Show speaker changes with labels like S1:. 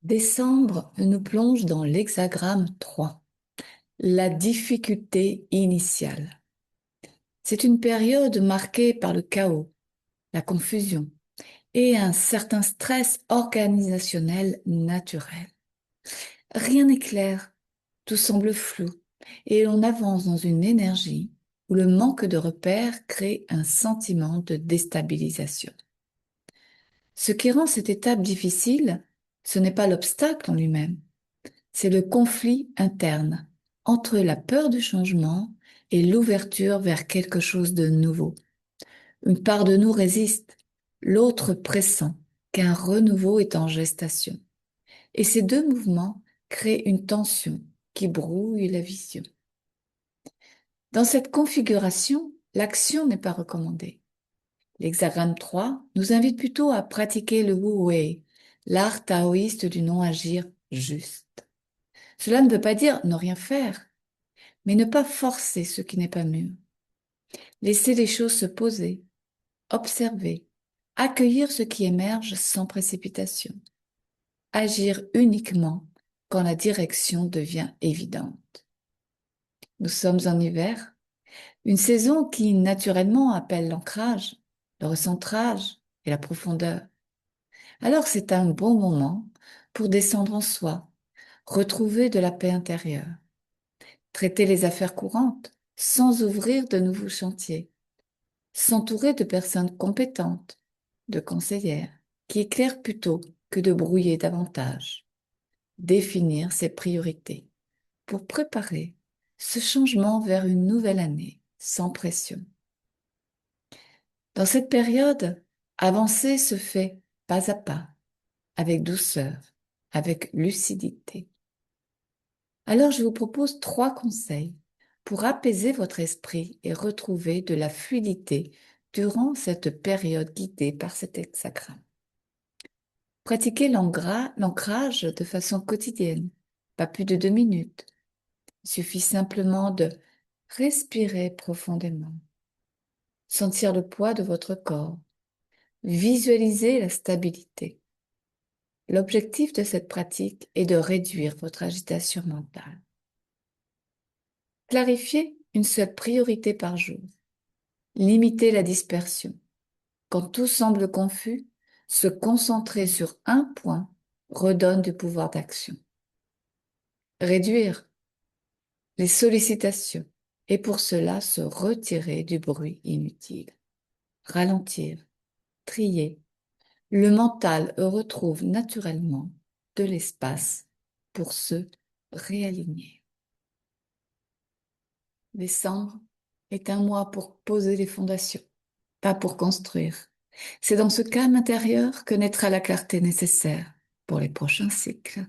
S1: Décembre nous plonge dans l'hexagramme 3, la difficulté initiale. C'est une période marquée par le chaos, la confusion et un certain stress organisationnel naturel. Rien n'est clair, tout semble flou et on avance dans une énergie où le manque de repères crée un sentiment de déstabilisation. Ce qui rend cette étape difficile, ce n'est pas l'obstacle en lui-même, c'est le conflit interne entre la peur du changement et l'ouverture vers quelque chose de nouveau. Une part de nous résiste, l'autre pressent qu'un renouveau est en gestation. Et ces deux mouvements créent une tension qui brouille la vision. Dans cette configuration, l'action n'est pas recommandée. L'hexagramme 3 nous invite plutôt à pratiquer le Wu Wei, l'art taoïste du non-agir juste. Cela ne veut pas dire ne rien faire, mais ne pas forcer ce qui n'est pas mûr. Laisser les choses se poser, observer, accueillir ce qui émerge sans précipitation. Agir uniquement quand la direction devient évidente. Nous sommes en hiver, une saison qui naturellement appelle l'ancrage, le recentrage et la profondeur. Alors c'est un bon moment pour descendre en soi, retrouver de la paix intérieure, traiter les affaires courantes sans ouvrir de nouveaux chantiers, s'entourer de personnes compétentes, de conseillères, qui éclairent plutôt que de brouiller davantage, définir ses priorités pour préparer ce changement vers une nouvelle année sans pression. Dans cette période, avancer se fait pas à pas, avec douceur, avec lucidité. Alors je vous propose 3 conseils pour apaiser votre esprit et retrouver de la fluidité durant cette période guidée par cet hexagramme. Pratiquez l'ancrage de façon quotidienne, pas plus de 2 minutes. Il suffit simplement de respirer profondément, sentir le poids de votre corps, visualiser la stabilité. L'objectif de cette pratique est de réduire votre agitation mentale. Clarifiez une seule priorité par jour. Limitez la dispersion. Quand tout semble confus, se concentrer sur un point redonne du pouvoir d'action. Réduire les sollicitations et pour cela se retirer du bruit inutile. Ralentir, trier. Le mental retrouve naturellement de l'espace pour se réaligner. Décembre est un mois pour poser les fondations, pas pour construire. C'est dans ce calme intérieur que naîtra la clarté nécessaire pour les prochains cycles.